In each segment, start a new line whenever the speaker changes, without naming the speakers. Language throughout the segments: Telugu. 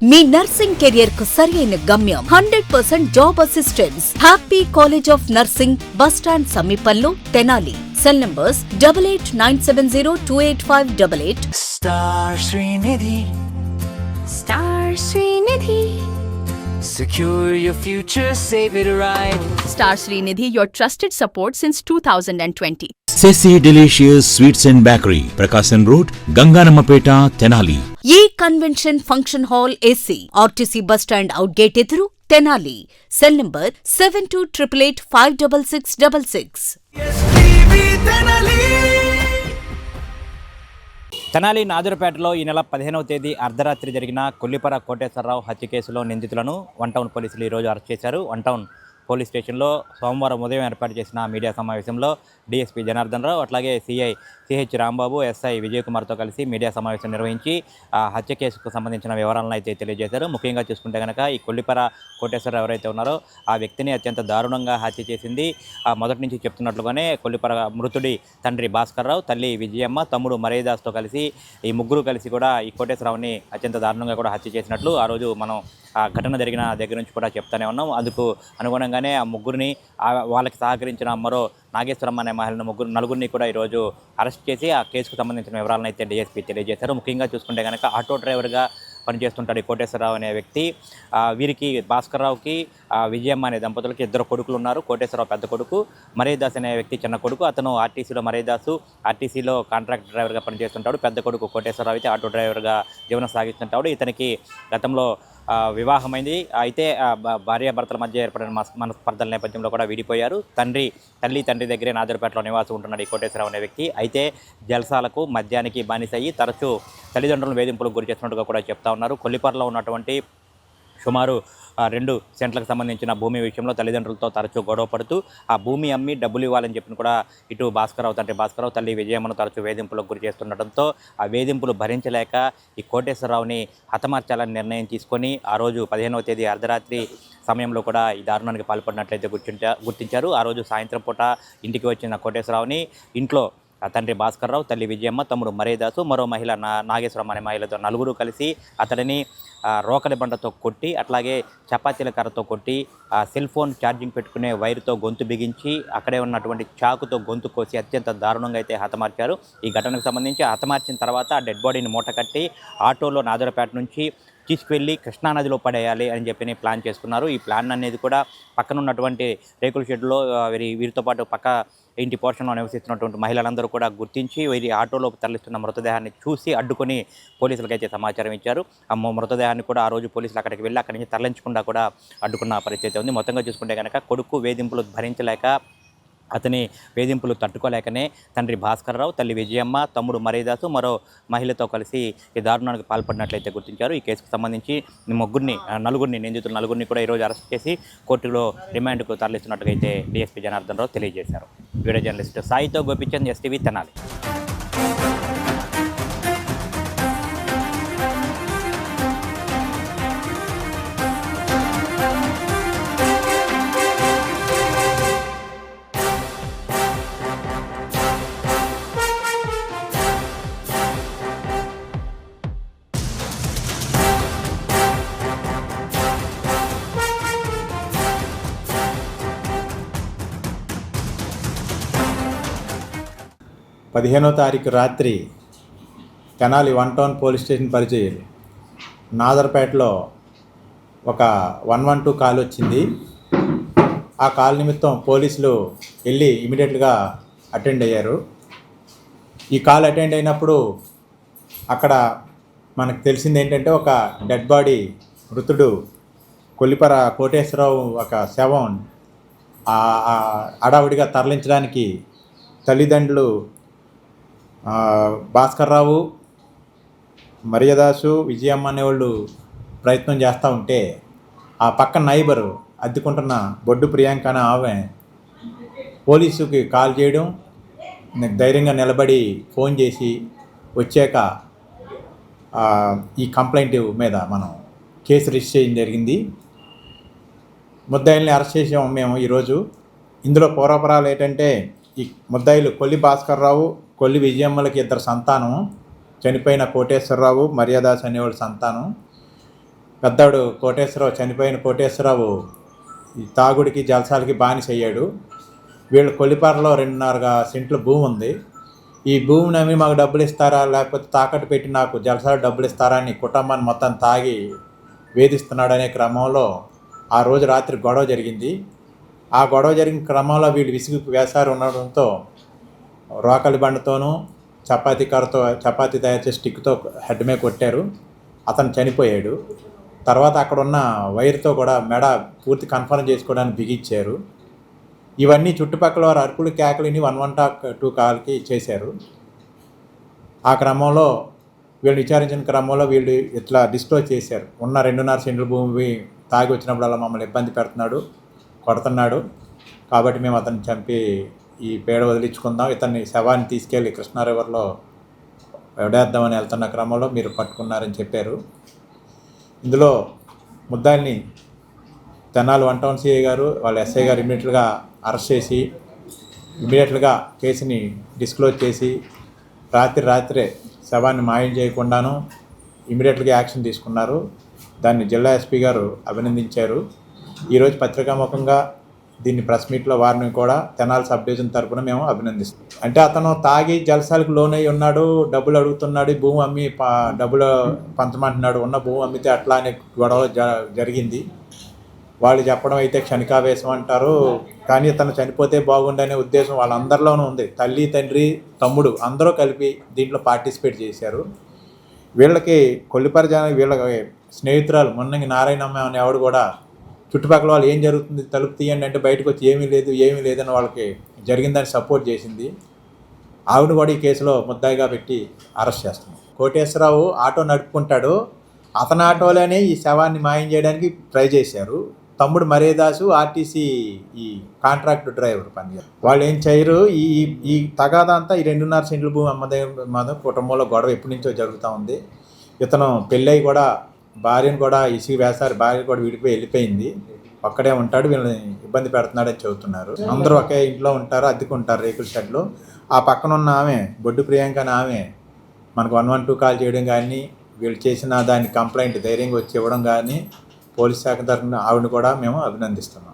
మీ నర్సింగ్ కెరియర్ కు సరైన గమ్యం 100% job assistance. Happy college of nursing, bus stand సమీపంలో, Tenali. Cell numbers 8897028588.
Star Srinidhi.
Star Srinidhi.
Secure your future, save it right.
Star Srinidhi, your trusted support since 2020.
Sessi Delicious Sweets and Bakery, Prakasam Road, Ganganamapeta, Tenali.
ఏ convention function hall AC, RTC bus stand out gate ఎదురు, తెనాలి. Cell number 7288566666.
తెనాలి నాజురపేటలో ఈ నెల 15వ తేదీ అర్ధరాత్రి జరిగిన కొల్లిపర కోటేశ్వరరావు హత్య కేసులో నిందితులను వన్ టౌన్ పోలీసులు ఈరోజు అరెస్ట్ చేశారు. వన్ టౌన్ పోలీస్ స్టేషన్లో సోమవారం ఉదయం ఏర్పాటు చేసిన మీడియా సమావేశంలో డీఎస్పీ జనార్దన్ రావు, అట్లాగే CI CH Rambabu, SI Vijay కుమార్తో కలిసి మీడియా సమావేశం నిర్వహించి ఆ హత్య కేసుకు సంబంధించిన వివరాలను అయితే తెలియజేశారు. ముఖ్యంగా చూసుకుంటే కనుక ఈ కొల్లిపర కోటేశ్వరరావు ఎవరైతే ఉన్నారో ఆ వ్యక్తిని అత్యంత దారుణంగా హత్య చేసింది. మొదటి నుంచి చెప్తున్నట్లుగానే కొల్లిపర మృతుడి తండ్రి భాస్కర్ రావు, తల్లి విజయమ్మ, తమ్ముడు మరేదాస్తో కలిసి ఈ ముగ్గురు కలిసి కూడా ఈ కోటేశ్వరరావుని అత్యంత దారుణంగా కూడా హత్య చేసినట్లు ఆ రోజు మనం ఆ ఘటన జరిగిన దగ్గర నుంచి కూడా చెప్తానే ఉన్నాం. అందుకు అనుగుణంగానే ఆ ముగ్గురిని వాళ్ళకి సహకరించిన మరో నాగేశ్వరమ్మ అనే నలుగురిని కూడా ఈరోజు అరెస్ట్ చేసి ఆ కేసుకు సంబంధించిన వివరాలను అయితే డీఎస్పీ తెలియజేశారు. ముఖ్యంగా చూసుకుంటే కనుక ఆటో డ్రైవర్గా పనిచేస్తుంటాడు ఈ కోటేశ్వరరావు అనే వ్యక్తి. వీరికి భాస్కర్ రావుకి విజయమ్మ అనే దంపతులకి ఇద్దరు కొడుకులు ఉన్నారు. కోటేశ్వరరావు పెద్ద కొడుకు, మరేదాస్ అనే వ్యక్తి చిన్న కొడుకు. అతను ఆర్టీసీలో ఆర్టీసీలో కాంట్రాక్ట్ డ్రైవర్గా పనిచేస్తుంటాడు. పెద్ద కొడుకు కోటేశ్వరరావు అయితే ఆటో డ్రైవర్గా జీవనం సాగిస్తుంటాడు. ఇతనికి గతంలో వివాహమైంది. అయితే భార్యాభర్తల మధ్య ఏర్పడిన మనస్పర్ధల నేపథ్యంలో కూడా విడిపోయారు. తండ్రి దగ్గరే నాజర్పేటలో నివాసం ఉంటున్నాడు ఈ కోటేశ్వరరావు అనే వ్యక్తి. అయితే జల్సాలకు మద్యానికి బానిసయ్యి తరచూ తల్లిదండ్రులను వేధింపులకు గురి చేస్తున్నట్టుగా కూడా చెప్తా ఉన్నారు. కొల్లిపరలో ఉన్నటువంటి సుమారు 2 సెంట్లకు సంబంధించిన భూమి విషయంలో తల్లిదండ్రులతో తరచూ గొడవ పడుతూ ఆ భూమి అమ్మి డబ్బులు ఇవ్వాలని చెప్పిన కూడా ఇటు భాస్కరరావు తల్లి విజయమ్మను తరచూ వేధింపులకు గురి చేస్తుండటంతో ఆ వేధింపులు భరించలేక ఈ కోటేశ్వరరావుని హతమార్చాలని నిర్ణయం తీసుకొని ఆ రోజు 15వ తేదీ అర్ధరాత్రి సమయంలో కూడా ఈ దారుణానికి పాల్పడినట్లయితే గుర్తించారు. ఆ రోజు సాయంత్రం పూట ఇంటికి వచ్చిన కోటేశ్వరరావుని ఇంట్లో తండ్రి భాస్కర్రావు, తల్లి విజయమ్మ, తమ్ముడు మరేదాసు, మరో మహిళ నాగేశ్వరమ్మ అనే మహిళతో నలుగురు కలిసి అతడిని రోకలి బండతో కొట్టి, అట్లాగే చపాతీల కర్రతో కొట్టి, సెల్ ఫోన్ ఛార్జింగ్ పెట్టుకునే వైరుతో గొంతు బిగించి, అక్కడే ఉన్నటువంటి చాకుతో గొంతు కోసి అత్యంత దారుణంగా అయితే హతమార్చారు. ఈ ఘటనకు సంబంధించి హతమార్చిన తర్వాత ఆ డెడ్ బాడీని మూట కట్టి ఆటోలో నాజరపేట నుంచి తీసుకువెళ్ళి కృష్ణానదిలో పడేయాలి అని చెప్పి ప్లాన్ చేసుకున్నారు. ఈ ప్లాన్ అనేది కూడా పక్కన ఉన్నటువంటి రేకుల షెడ్లో వీరితో పాటు పక్క ఇంటి పోర్షన్లో నివసిస్తున్నటువంటి మహిళలందరూ కూడా గుర్తించి వీరి ఆటోలో తరలిస్తున్న మృతదేహాన్ని చూసి అడ్డుకొని పోలీసులకైతే సమాచారం ఇచ్చారు. ఆ మృతదేహాన్ని కూడా ఆ రోజు పోలీసులు అక్కడికి వెళ్ళి అక్కడి నుంచి తరలించకుండా కూడా అడ్డుకున్న పరిస్థితి ఉంది. మొత్తంగా చూసుకుంటే కనుక కొడుకు వేధింపులు భరించలేక, అతని వేధింపులు తట్టుకోలేకనే తండ్రి భాస్కర్రావు, తల్లి విజయమ్మ, తమ్ముడు మరేదాసు, మరో మహిళతో కలిసి ఈ దారుణానికి పాల్పడినట్లయితే గుర్తించారు. ఈ కేసుకు సంబంధించి నిందితులు నలుగురిని కూడా ఈరోజు అరెస్ట్ చేసి కోర్టులో రిమాండ్కు తరలిస్తున్నట్టుగా అయితే డీఎస్పీ జనార్దన్ రావు తెలియజేశారు. వీడియో జర్నలిస్ట్ సాయితో గోపిచంద్, ఎస్టీవీ, తెనాలి.
పదిహేనో తారీఖు రాత్రి Tenali one town police station పరిధి నాజర్పేటలో ఒక 112 కాల్ వచ్చింది. ఆ కాల్ నిమిత్తం పోలీసులు వెళ్ళి ఇమీడియట్గా అటెండ్ అయ్యారు. ఈ కాల్ అటెండ్ అయినప్పుడు అక్కడ మనకు తెలిసింది ఏంటంటే ఒక డెడ్ బాడీ, మృతుడు కొల్లిపర కోటేశ్వరరావు ఒక శవం హడావుడిగా తరలించడానికి తల్లిదండ్రులు భాస్కర్రావు, మర్యాదాసు, విజయమ్మ అనేవాళ్ళు ప్రయత్నం చేస్తూ ఉంటే ఆ పక్కన నైబరు అద్దెకుంటున్న బొడ్డు ప్రియాంక అనే ఆమె పోలీసుకి కాల్ చేయడం, ధైర్యంగా నిలబడి ఫోన్ చేసి వచ్చాక ఈ కంప్లైంట్ మీద మనం కేసు రిజిస్టర్ చేయడం జరిగింది. ముద్దాయిల్ని అరెస్ట్ చేసాము మేము ఈరోజు. ఇందులో పూర్వపరాలు ఏంటంటే ఈ ముద్దాయిలు కొల్లి భాస్కర్రావు, కొల్లి విజయమ్మలకి 2 సంతానం, చనిపోయిన కోటేశ్వరరావు, మర్యాదాస్ అనేవాళ్ళ సంతానం. పెద్దాడు కోటేశ్వరరావు, చనిపోయిన కోటేశ్వరరావు ఈ తాగుడికి జలసాలకి బానిస అయ్యాడు. వీళ్ళు కొల్లిపారలో 2.5 సెంట్ల భూమి ఉంది. ఈ భూమిని అమ్మి మాకు డబ్బులు ఇస్తారా, లేకపోతే తాకట్టు పెట్టి నాకు జలసాలు డబ్బులు ఇస్తారా అని కుటుంబాన్ని మొత్తం తాగి వేధిస్తున్నాడనే క్రమంలో ఆ రోజు రాత్రి గొడవ జరిగింది. ఆ గొడవ జరిగిన క్రమంలో వీళ్ళు విసిగి వేసారు ఉండడంతో రోకలి బండతోనూ చపాతీ తయారు చేసి స్టిక్తో హెడ్ మీద కొట్టారు. అతను చనిపోయాడు. తర్వాత అక్కడ ఉన్న వైర్తో కూడా మెడ పూర్తి కన్ఫర్మ్ చేసుకోవడానికి బిగించారు. ఇవన్నీ చుట్టుపక్కల వారు అరుపులు కేకలిని 112 కాల్కి చేశారు. ఆ క్రమంలో వీళ్ళు విచారించిన క్రమంలో వీళ్ళు ఇట్లా డిస్క్లోజ్ చేశారు. ఉన్న 2.5 సెంట్ల భూమి తాగి వచ్చినప్పుడల్లా మమ్మల్ని ఇబ్బంది పెడుతున్నాడు, కొడుతున్నాడు, కాబట్టి మేము అతన్ని చంపి ఈ పేడ వదిలించుకుందాం, ఇతన్ని శవాన్ని తీసుకెళ్ళి కృష్ణా రివర్లో వడేద్దామని వెళ్తున్న క్రమంలో మీరు పట్టుకున్నారని చెప్పారు. ఇందులో ముద్దాయిల్ని తెనాలి 1 టౌన్ సిఐ గారు వాళ్ళ ఎస్ఐ గారు ఇమ్మీడియట్గా అరెస్ట్ చేసి ఇమ్మీడియట్గా కేసుని డిస్క్లోజ్ చేసి రాత్రే శవాన్ని మాయం చేయకుండాను ఇమ్మీడియట్గా యాక్షన్ తీసుకున్నారు. దాన్ని జిల్లా ఎస్పీ గారు అభినందించారు. ఈరోజు పత్రికాముఖంగా దీన్ని ప్రెస్ మీట్లో వారిని కూడా తెనాలి సబ్ డివిజన్ తరఫున మేము అభినందిస్తాం. అంటే అతను తాగి జలసాలకు లోనై ఉన్నాడు, డబ్బులు అడుగుతున్నాడు, భూమి అమ్మి డబ్బులు పంచమంటున్నాడు, ఉన్న భూమి అమ్మితే అట్లా అనే గొడవ జరిగింది. వాళ్ళు చెప్పడం అయితే క్షణికావేశం అంటారు, కానీ ఇతను చనిపోతే బాగుండనే ఉద్దేశం వాళ్ళందరిలోనూ ఉంది. తల్లి, తండ్రి, తమ్ముడు అందరూ కలిపి దీంట్లో పార్టిసిపేట్ చేశారు. వీళ్ళకి కొల్లిపర జనం వీళ్ళకి స్నేహితురాలు మున్నంగి నారాయణమ్మ అనే ఆవిడ కూడా చుట్టుపక్కల వాళ్ళు ఏం జరుగుతుంది తలుపు తీయండి అంటే బయటకు వచ్చి ఏమీ లేదని వాళ్ళకి జరిగిందని సపోర్ట్ చేసింది. ఆవిడ కూడా ఈ కేసులో ముద్దాయిగా పెట్టి అరెస్ట్ చేస్తుంది. కోటేశ్వరరావు ఆటో నడుపుకుంటాడు. అతని ఆటోలోనే ఈ శవాన్ని మాయం చేయడానికి ట్రై చేశారు. తమ్ముడు మరేదాసు ఆర్టీసీ ఈ కాంట్రాక్ట్ డ్రైవర్ పనిచేస్తారు. వాళ్ళు ఏం చేయరు. ఈ తగాదా అంతా ఈ 2.5 సెంట్ల భూమి అమ్మదే కుటుంబంలో గొడవ ఎప్పటి నుంచో జరుగుతూ ఉంది. ఇతను పెళ్ళై కూడా భార్యను కూడా ఇసిగి వేశారు. భార్య కూడా విడిపోయి వెళ్ళిపోయింది. ఒక్కడే ఉంటాడు, వీళ్ళని ఇబ్బంది పెడుతున్నాడని చెబుతున్నారు. అందరూ ఒకే ఇంట్లో ఉంటారు, అద్దెకుంటారు రేకుల షెడ్లో. ఆ పక్కన ఉన్న ఆమె బొడ్డు ప్రియాంక అని ఆమె మనకు 112 కాల్ చేయడం కానీ వీళ్ళు చేసిన దాన్ని కంప్లైంట్ ధైర్యంగా వచ్చి ఇవ్వడం కానీ పోలీస్ శాఖ తరఫున ఆవిడని కూడా మేము అభినందిస్తున్నాం.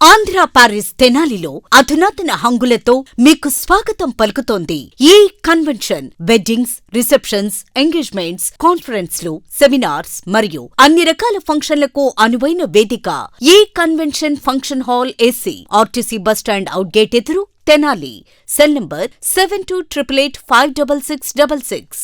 ఆంధ్ర పారిస్ తెనాలిలో అధునాతన హంగులతో మీకు స్వాగతం పలుకుతోంది ఈ కన్వెన్షన్. వెడ్డింగ్స్, రిసెప్షన్స్, ఎంగేజ్మెంట్స్, కాన్ఫరెన్స్లు, సెమినార్స్ మరియు అన్ని రకాల ఫంక్షన్లకు అనువైన వేదిక. ఈ convention function hall AC, RTC bus stand out gate ఎదురు, తెనాలి. Cell number 7288566666.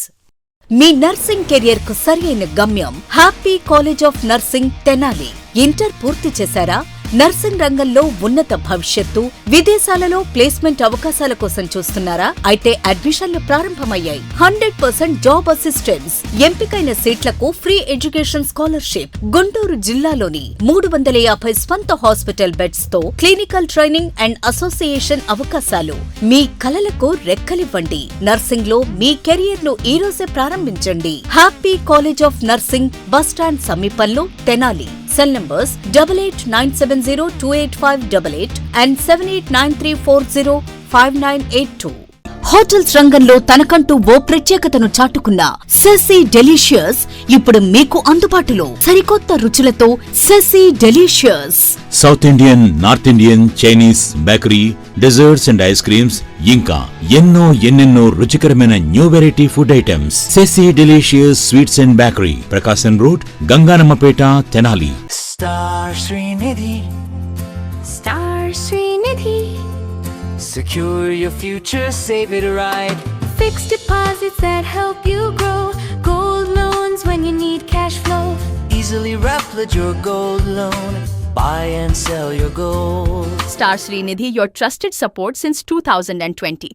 మీ నర్సింగ్ కెరియర్ కు సరైన గమ్యం happy college of nursing Tenali. Inter పూర్తి చేశారా? నర్సింగ్ రంగంలో ఉన్నత భవిష్యత్తు, విదేశాలలో ప్లేస్మెంట్ అవకాశాల కోసం చూస్తున్నారా? అయితే అడ్మిషన్లు ప్రారంభమయ్యాయి. 100% జాబ్ అసిస్టెన్స్, ఎంపికైన సీట్లకు ఫ్రీ ఎడ్యుకేషన్ స్కాలర్షిప్. గుంటూరు జిల్లాలోని 350 స్వంత హాస్పిటల్ బెడ్స్ తో క్లినికల్ ట్రైనింగ్ అండ్ అసోసియేషన్ అవకాశాలు. మీ కలలకు రెక్కలివ్వండి. నర్సింగ్ లో మీ కెరియర్ ను ఈ రోజే ప్రారంభించండి. Happy college of nursing bus stand సమీపంలో Tenali. Cell numbers 8897028588 and 7893405982. Hotels రంగంలో తనకంటూ ఓ ప్రత్యేకతను చాటుకున్న సెసీ డెలీషియస్ ఇప్పుడు మీకు అందుబాటులో. సరికొత్త రుచులతో సెసీ delicious.
South Indian, north Indian, Chinese, bakery, desserts and ice creams, ఇంకా ఎన్నెన్నో రుచికరమైన న్యూ వెరైటీ ఫుడ్ ఐటమ్స్. సెసీ delicious sweets and bakery, Prakasam road, Ganganammapeta, Tenali.
Star Srinidhi.
Star Srinidhi.
Secure your future, save it right.
Fixed deposits that help you grow. Gold loans when you need cash flow.
Easily replicate your gold loan. Buy and sell your gold.
Star Srinidhi, your trusted support since 2020.